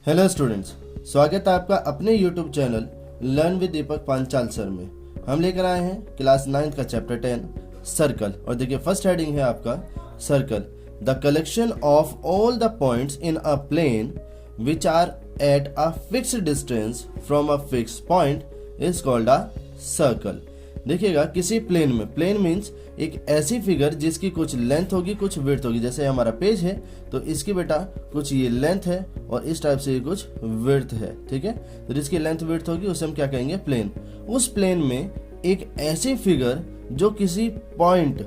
Hello students, स्वागत है आपका अपने YouTube channel learn with Deepak Panchal sir में। हम लेकर आए हैं क्लास 9 का चैप्टर 10 सर्कल। और देखिए फर्स्ट हेडिंग है आपका circle, the collection of all the points in a plane which are at a fixed distance from a fix point is called a circle. देखिएगा किसी प्लेन में, प्लेन मीन्स एक ऐसी figure जिसकी कुछ लेंथ होगी कुछ विड्थ होगी। जैसे हमारा पेज है तो इसकी बेटा कुछ ये लेंथ है और इस टाइप से ये कुछ विड्थ है, ठीक है। तो जिसकी लेंथ विड्थ होगी उसे हम क्या कहेंगे, प्लेन। उस प्लेन में एक ऐसी फिगर जो किसी पॉइंट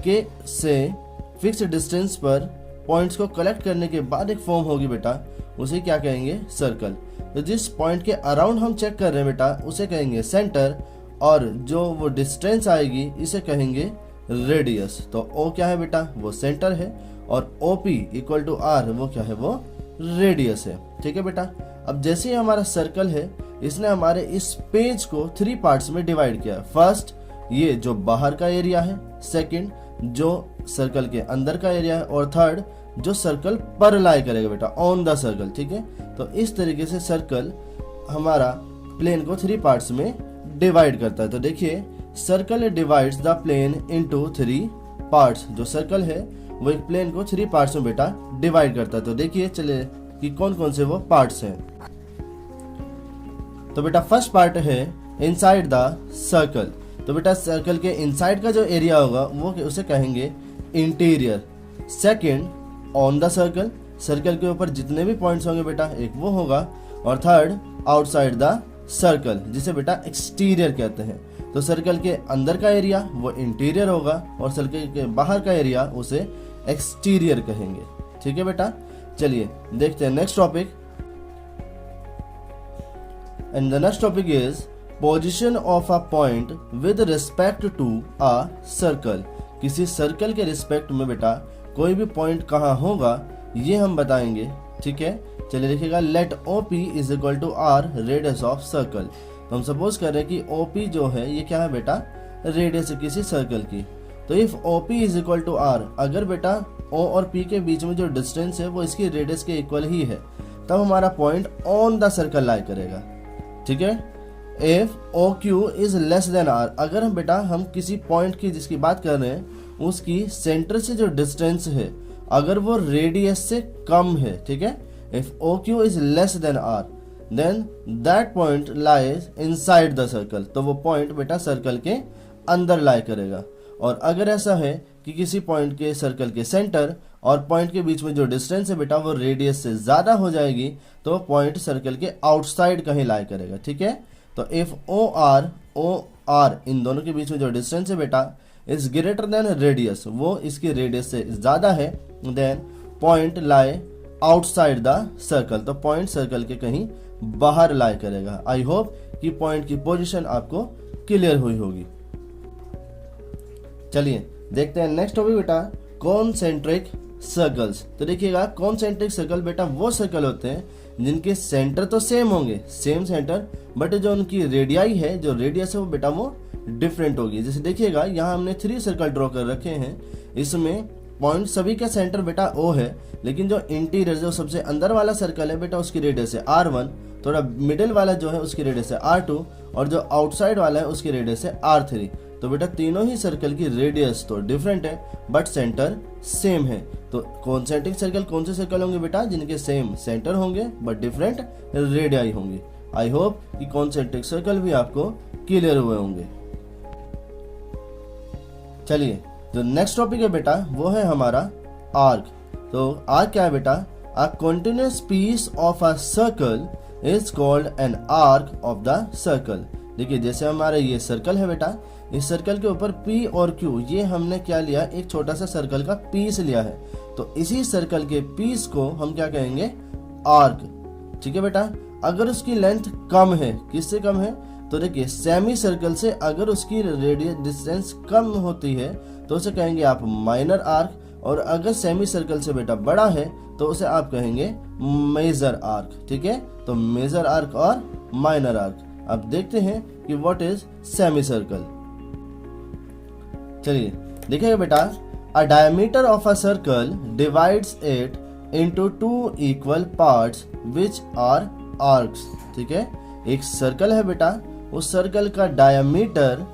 के से फिक्स डिस्टेंस पर पॉइंट्स को कलेक्ट करने के बाद एक फॉर्म होगी बेटा, उसे क्या कहेंगे, सर्कल। तो जिस पॉइंट के अराउंड हम चेक कर रहे हैं बेटा उसे कहेंगे सेंटर, और जो वो डिस्टेंस आएगी इसे कहेंगे रेडियस। तो O क्या है बेटा, वो सेंटर है, और OP इक्वल टू R वो क्या है, वो रेडियस है, ठीक है बेटा। अब जैसे ही हमारा सर्कल है, इसने हमारे इस पेज को 3 पार्ट्स में डिवाइड किया। फर्स्ट ये जो बाहर का एरिया है, सेकंड जो सर्कल के अंदर का एरिया है, और थर्ड जो सर्कल पर लाई करेगा बेटा, ऑन द सर्कल, ठीक है। तो इस तरीके से सर्कल हमारा प्लेन को 3 पार्ट्स में डिवाइड करता है। तो देखिए circle divides the plane into 3 parts. जो सर्कल है वो एक प्लेन को 3 पार्ट्स में बेटा डिवाइड करता है। तो देखिए चले कि कौन कौन से वो पार्ट्स हैं। तो बेटा फर्स्ट पार्ट है इनसाइड द सर्कल। तो बेटा सर्कल के इनसाइड का जो एरिया होगा वो उसे कहेंगे interior. Second on the circle, circle के ऊपर जितने भी पॉइंट्स होंगे बेटा एक वो होगा। और थर्ड आउटसाइड द सर्कल, जिसे बेटा एक्सटीरियर कहते हैं। तो सर्कल के अंदर का एरिया वो इंटीरियर होगा और सर्कल के बाहर का एरिया उसे एक्सटीरियर कहेंगे, ठीक है बेटा। चलिए देखते हैं next topic. And the next topic is position of a point with respect to a circle. किसी सर्कल के रिस्पेक्ट में बेटा कोई भी पॉइंट कहाँ होगा ये हम बताएंगे, ठीक है। चलिए देखिएगा, let OP is equal to R radius of circle. तो हम सपोज कर रहे हैं कि OP जो है ये क्या है बेटा, रेडियस है किसी सर्कल की। तो if OP is equal to R, अगर बेटा O और P के बीच में जो डिस्टेंस है वो इसकी रेडियस के इक्वल ही है, तब हमारा पॉइंट ऑन द सर्कल लाई करेगा, ठीक है। If OQ is less than R, अगर हम बेटा हम किसी पॉइंट की जिसकी बात कर रहे हैं उसकी सेंटर से जो डिस्टेंस है अगर वो रेडियस से कम है, ठीक है। If OQ is less than R, then that point lies inside the circle. तो वो पॉइंट बेटा सर्कल के अंदर लाई करेगा। और अगर ऐसा है कि किसी पॉइंट के सर्कल के सेंटर और पॉइंट के बीच में जो डिस्टेंस है बेटा वो रेडियस से ज्यादा हो जाएगी तो पॉइंट सर्कल के आउटसाइड कहीं लाई करेगा, ठीक है। तो इफ OR इन दोनों के बीच में जो डिस्टेंस है बेटा इज ग्रेटर देन रेडियस, वो इसकी रेडियस से ज्यादा है, then point lie outside the circle. तो पॉइंट सर्कल के कहीं बाहर लाई करेगा। आई होप कि पॉइंट की पोजीशन आपको क्लियर हुई होगी। चलिए देखते हैं नेक्स्ट टॉपिक बेटा, कॉन्सेंट्रिक सर्कल्स। तो देखिएगा कॉन्सेंट्रिक सर्कल बेटा वो सर्कल होते हैं जिनके सेंटर तो सेम होंगे, सेम सेंटर, बट जो उनकी रेडियाई है, जो रेडियस है वो बेटा वो डिफरेंट होगी। जैसे देखिएगा यहाँ हमने 3 सर्कल ड्रॉ कर रखे हैं, इसमें पॉइंट सभी का सेंटर बेटा O है, लेकिन जो इंटीरियर जो सबसे अंदर वाला सर्कल है बेटा उसकी रेडियस है R1, थोड़ा मिडिल वाला जो है उसकी रेडियस है R2, और जो आउटसाइड वाला है उसकी रेडियस है R3। तो बेटा तीनों ही सर्कल की रेडियस तो डिफरेंट है बट सेंटर सेम है। तो कॉन्सेंट्रिक सर्कल कौन से सर्कल होंगे बेटा, जिनके सेम सेंटर होंगे बट डिफरेंट रेडियाई होंगी। आई होप कि कॉन्सेंट्रिक सर्कल भी आपको क्लियर हुए होंगे। चलिए जो नेक्स्ट टॉपिक है बेटा वो है हमारा आर्क। तो आर्क क्या है बेटा, a continuous piece of a circle is called an arc of the circle. देखिए जैसे हमारा ये सर्कल है बेटा, इस सर्कल के ऊपर P और Q ये हमने क्या लिया, एक छोटा सा सर्कल का पीस लिया है। तो इसी सर्कल के पीस को हम क्या कहेंगे, आर्क, ठीक है बेटा। अगर उसकी लेंथ कम है, किससे कम है, तो देखिए सेमी सर्कल से अगर उसकी रेडियस डिस्टेंस कम होती है तो उसे कहेंगे आप माइनर आर्क, और अगर सेमी सर्कल से बेटा बड़ा है तो उसे आप कहेंगे मेजर आर्क, ठीक है। तो मेजर आर्क और माइनर आर्क। अब देखते हैं कि व्हाट इज सेमी सर्कल। चलिए देखिएगा बेटा, a diameter of a circle divides it into two equal parts which are arcs. ठीक है, एक सर्कल है बेटा, उस सर्कल का डायमीटर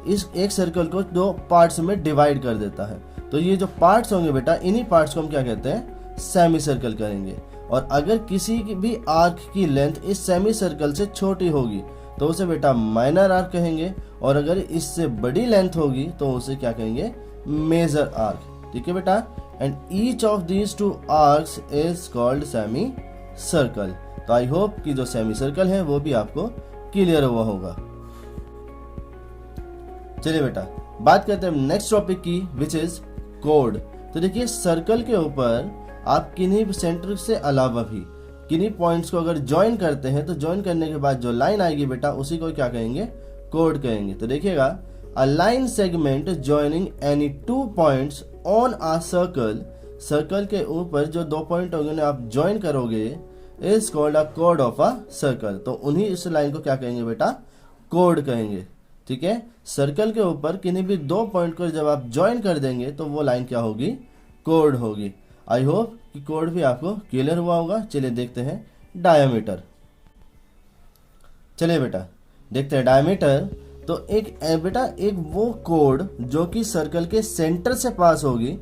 इस एक सर्कल को दो पार्ट्स में डिवाइड कर देता है। तो ये जो पार्ट्स होंगे बेटा, इन्हीं पार्ट्स को हम क्या कहते हैं, सेमी सर्कल करेंगे। और अगर किसी भी आर्क की लेंथ इस सेमी सर्कल से छोटी होगी तो उसे बेटा माइनर आर्क कहेंगे, और अगर इससे बड़ी लेंथ होगी तो उसे क्या कहेंगे, मेजर आर्क। ठीक है बेटा, and each of these two arcs is called semi circle. तो आई होप कि जो सेमी सर्कल है वो भी आपको क्लियर हुआ होगा। चलिए बेटा, बात करते हैं नेक्स्ट टॉपिक की, विच इज कोड। तो देखिए, सर्कल के ऊपर आप किन्हीं सेंटर से अलावा भी किन्हीं पॉइंट्स को अगर ज्वाइन करते हैं तो ज्वाइन करने के बाद जो लाइन आएगी बेटा, उसी को क्या कहेंगे, कोड कहेंगे। तो देखिएगा, a line segment joining any two points on a circle, circle के ऊपर जो दो पॉइंट होंगे उन्हें आप ज्वाइन करोगे, इज कॉल्ड अ कोड ऑफ अ सर्कल। तो उन्हीं इस लाइन को क्या कहेंगे बेटा, कोड कहेंगे। ठीक है, सर्कल के ऊपर किन्हीं भी दो पॉइंट को जब आप ज्वाइन कर देंगे तो वो लाइन क्या होगी, कोड होगी। आई होप कि कोड भी आपको क्लियर हुआ होगा। चलिए देखते हैं डायमीटर। चलिए बेटा, देखते हैं डायमीटर। तो एक बेटा, एक वो कोड जो कि सर्कल के सेंटर से पास होगी,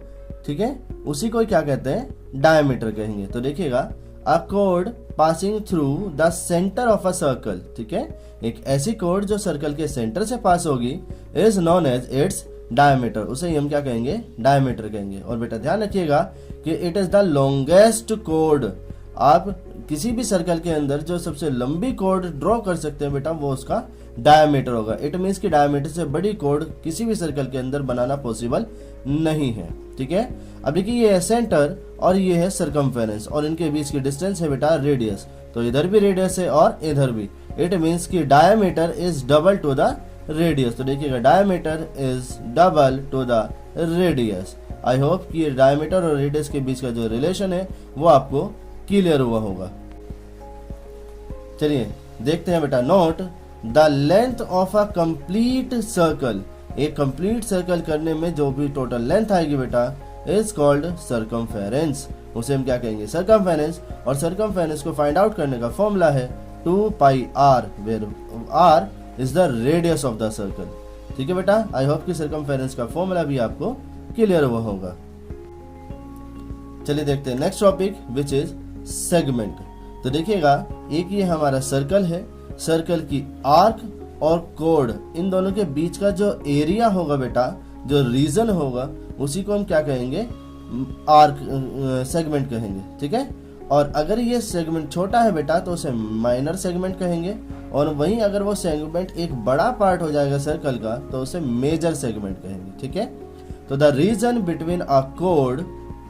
ठीक है, उसी को क्या कहते हैं, डायमीटर कहेंगे। तो देखिएगा, a code passing through the centre of a circle. ठीक है, एक ऐसी कोड जो सर्कल के सेंटर से पास होगी, is known as its diameter, उसे हम क्या कहेंगे, डायमीटर कहेंगे। और बेटा ध्यान रखिएगा कि it is the longest code. आप किसी भी सर्कल के अंदर जो सबसे लंबी कोड ड्रॉ कर सकते हैं बेटा, वो उसका डायमीटर होगा। इट मीन्स कि डायमीटर से बड़ी कोड किसी भी सर्कल के अंदर बनाना पॉसिबल नहीं है। ठीक है, अब देखिए, ये है सेंटर और ये है सर्कमफेरेंस, और इनके बीच की डिस्टेंस है बेटा रेडियस। तो इधर भी रेडियस है और इधर भी। इट मीन्स कि diameter is double two the radius. तो देखिएगा, diameter is double two the radius. I hope कि डायमीटर और रेडियस के बीच का जो रिलेशन है वो आपको क्लियर हुआ होगा। चलिए देखते हैं बेटा, note the length of a complete circle. एक कंप्लीट सर्कल करने में जो भी टोटल लेंथ आएगी बेटा, इज कॉल्ड सर्कमफेरेंस, उसे हम क्या कहेंगे, सर्कमफेरेंस। और सर्कमफेरेंस को फाइंड आउट करने का फॉर्मूला है 2πr, where r is the radius of the circle. ठीक है बेटा, आई होप कि सर्कमफेरेंस का फॉर्मूला भी आपको क्लियर हुआ होगा। चलिए देखते हैं next topic, which is segment. तो देखिएगा, एक ये हमारा सर्कल है, सर्कल की आर्क और कोड, इन दोनों के बीच का जो एरिया होगा बेटा, जो रीजन होगा, उसी को हम क्या कहेंगे, आर्क सेगमेंट कहेंगे। ठीक है, और अगर ये सेगमेंट छोटा है बेटा तो उसे माइनर सेगमेंट कहेंगे, और वहीं अगर वो सेगमेंट एक बड़ा पार्ट हो जाएगा सर्कल का तो उसे मेजर सेगमेंट कहेंगे। ठीक है, तो the region between a code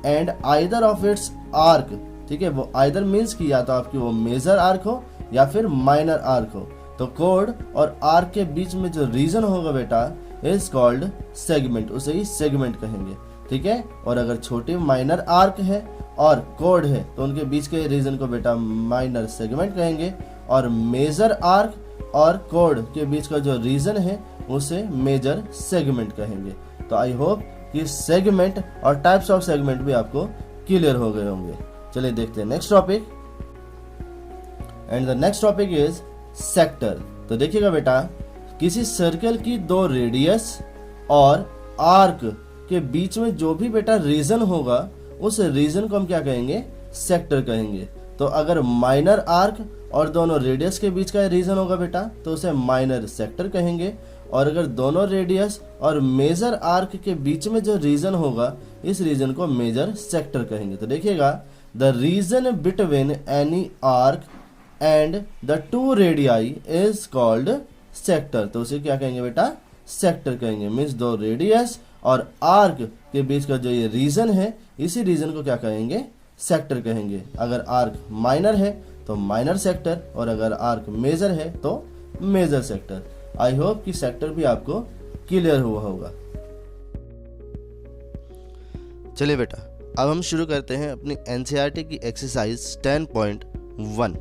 and either of its arc, ठीक है, वो आइदर मीन्स कि या तो आपकी वो मेजर आर्क हो या फिर माइनर आर्क हो। तो कोड और आर्क के बीच में जो रीजन होगा बेटा, इज कॉल्ड सेगमेंट, उसे ही सेगमेंट कहेंगे। ठीक है, और अगर छोटी माइनर आर्क है और कोड है तो उनके बीच के रीजन को बेटा माइनर सेगमेंट कहेंगे, और मेजर आर्क और कोड के बीच का जो रीजन है उसे मेजर सेगमेंट कहेंगे। तो आई होप कि सेगमेंट और टाइप्स ऑफ सेगमेंट भी आपको क्लियर हो गए होंगे। चलिए देखते हैं next topic, and the next topic is sector. तो देखिएगा बेटा, किसी सर्कल की दो रेडियस और आर्क के बीच में जो भी बेटा रीजन होगा, उस रीजन को हम क्या कहेंगे, सेक्टर कहेंगे। तो अगर माइनर आर्क और दोनों रेडियस के बीच का रीजन होगा बेटा तो उसे माइनर सेक्टर कहेंगे, और अगर दोनों रेडियस और मेजर आर्क के बीच में जो रीजन होगा, इस रीजन को मेजर सेक्टर कहेंगे। तो देखिएगा, the region between any arc and the two radii is called sector. तो उसे क्या कहेंगे बेटा, सेक्टर कहेंगे। मीन्स दो रेडियस और आर्क के बीच का जो ये रीजन है, इसी रीजन को क्या कहेंगे, सेक्टर कहेंगे। अगर आर्क माइनर है तो माइनर सेक्टर, और अगर आर्क मेजर है तो मेजर सेक्टर। आई होप कि सेक्टर भी आपको क्लियर हुआ होगा। चलिए बेटा, अब हम शुरू करते हैं अपनी एनसीईआरटी की एक्सरसाइज 10.1।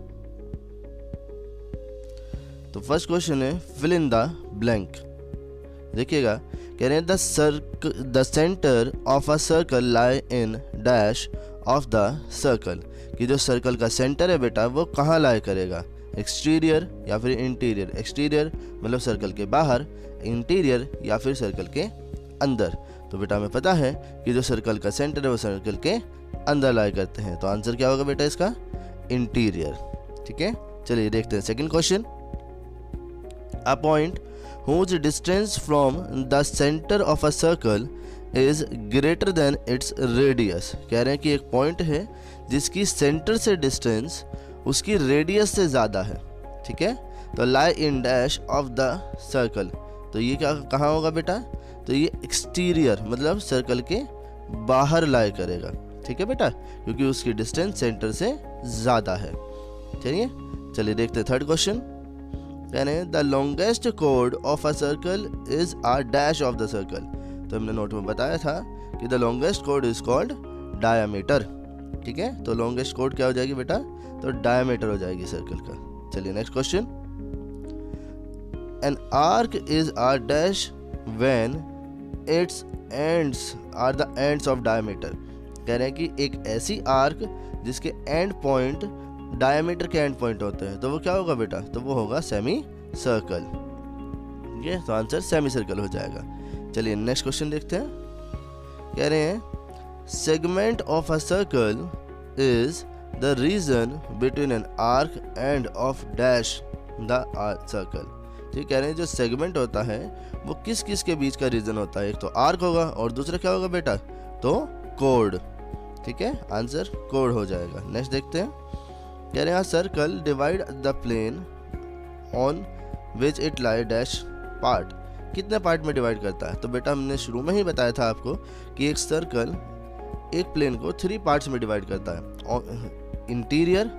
तो फर्स्ट क्वेश्चन है, फिल इन द ब्लैंक। देखिएगा, कह रहे हैं the centre of a circle lie in dash of the circle, कि जो सर्कल का सेंटर है बेटा वो कहाँ लाई करेगा, एक्सटीरियर या फिर इंटीरियर। एक्सटीरियर मतलब सर्कल के बाहर, इंटीरियर या फिर सर्कल के अंदर। तो बेटा हमें पता है कि जो सर्कल का सेंटर है वो सर्कल के अंदर लाई करते हैं, तो आंसर क्या होगा बेटा इसका, इंटीरियर। ठीक है, चलिए देखते हैं second question. A point whose distance from the center of a circle is greater than its radius। कह रहे हैं कि एक पॉइंट है जिसकी सेंटर से डिस्टेंस उसकी रेडियस से ज़्यादा है। ठीक है, तो lie in dash of the circle, तो ये क्या कहाँ होगा बेटा, तो ये एक्सटीरियर मतलब सर्कल के बाहर लाई करेगा। ठीक है बेटा, क्योंकि उसकी डिस्टेंस सेंटर से ज़्यादा है। चलिए देखते हैं थर्ड क्वेश्चन। कह रहे हैं the longest code of a circle is a dash of the circle. तो हमने नोट में बताया था कि the longest code is called diameter. ठीक है, तो लॉन्गेस्ट कोड क्या हो जाएगी बेटा, तो डायामीटर हो जाएगी सर्कल का। चलिए next question. An arc is a dash when its ends are the ends of diameter. कह रहे हैं कि एक ऐसी आर्क जिसके एंड पॉइंट डायमीटर के एंड पॉइंट होते हैं, तो वो क्या होगा बेटा, तो वो होगा सेमी सर्कल। ठीक है, तो आंसर सेमी सर्कल हो जाएगा। चलिए नेक्स्ट क्वेश्चन देखते हैं। कह रहे हैं segment of a circle is the region between an arc end of dash the circle. ठीक, कह रहे हैं जो सेगमेंट होता है वो किस किस के बीच का रीजन होता है, एक तो आर्क होगा और दूसरा क्या होगा बेटा, तो कोड। ठीक है, आंसर कोड हो जाएगा। नेक्स्ट देखते हैं। कह रहे हैं circle divide the plane on which it lie dash part. कितने पार्ट में डिवाइड करता है, तो बेटा हमने शुरू में ही बताया था आपको कि एक सर्कल एक प्लेन को 3 पार्ट्स में डिवाइड करता है, इंटीरियर,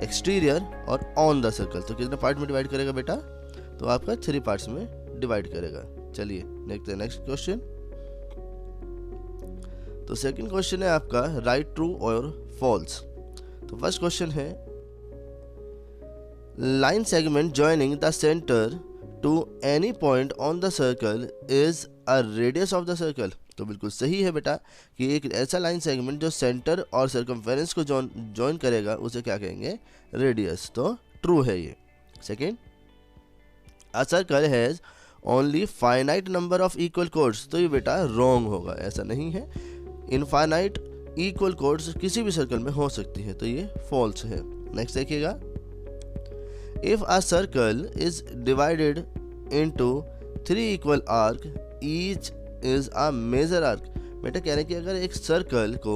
एक्सटीरियर और ऑन द सर्कल। तो कितने पार्ट में डिवाइड करेगा बेटा, तो आपका 3 पार्ट्स में डिवाइड करेगा। चलिए देखते हैं नेक्स्ट क्वेश्चन। तो सेकंड क्वेश्चन है आपका राइट, ट्रू और फॉल्स। तो फर्स्ट क्वेश्चन है line segment joining the centre to any point on the circle is a radius of the circle. तो बिल्कुल सही है बेटा कि एक ऐसा लाइन सेगमेंट जो सेंटर और सर्कमफेरेंस को जॉइन करेगा उसे क्या कहेंगे, रेडियस। तो ट्रू है ये। Second, a circle has only finite number of equal codes. तो ये बेटा रॉन्ग होगा, ऐसा नहीं है। इनफाइनाइट इक्वल कोड्स किसी भी सर्कल में हो सकती है, तो ये फॉल्स है। नेक्स्ट देखिएगा। If a circle is divided into 3 equal arc each is a major arc. बेटा कह रहे हैं कि अगर एक सर्कल को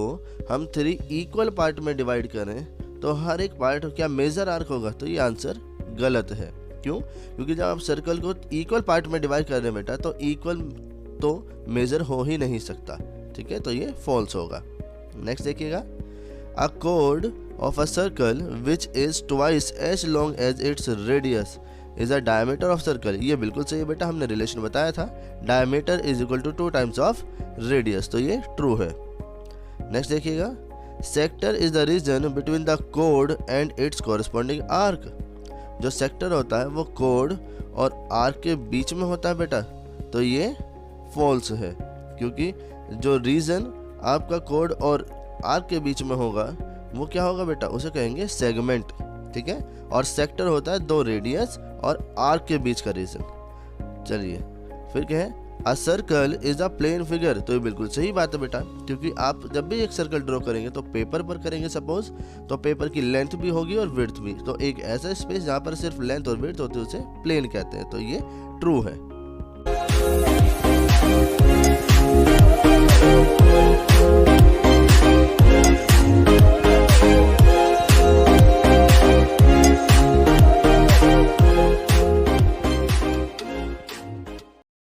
हम 3 इक्वल पार्ट में डिवाइड करें तो हर एक पार्ट क्या मेजर आर्क होगा, तो ये आंसर गलत है। क्यों, क्योंकि जब आप सर्कल को इक्वल पार्ट में डिवाइड कर रहे हैं बेटा तो इक्वल तो मेजर हो ही नहीं सकता। ठीक है, तो ये फॉल्स होगा। नेक्स्ट देखिएगा। अ कोड of a circle which is twice as long as its radius is a diameter of circle. ये बिल्कुल सही है बेटा, हमने रिलेशन बताया था, diameter is equal to 2 times of radius, तो ये ट्रू है। नेक्स्ट देखिएगा। Sector is the region between the कोड एंड इट्स कॉरस्पॉन्डिंग आर्क। जो सेक्टर होता है वो कोड और आर्क के बीच में होता है बेटा, तो ये फॉल्स है, क्योंकि जो रीजन आपका कोड और आर्क के बीच में होगा वो क्या होगा बेटा, उसे कहेंगे सेगमेंट। ठीक है, और सेक्टर होता है 2 रेडियस और आर्क के बीच का रीजन। चलिए फिर कहें a circle is a plane figure. तो ये बिल्कुल सही बात है बेटा, क्योंकि आप जब भी एक सर्कल ड्रॉ करेंगे तो पेपर पर करेंगे सपोज, तो पेपर की लेंथ भी होगी और विड्थ भी, तो एक ऐसा स्पेस जहाँ पर सिर्फ लेंथ और विड्थ होती है उसे प्लेन कहते हैं, तो ये ट्रू है।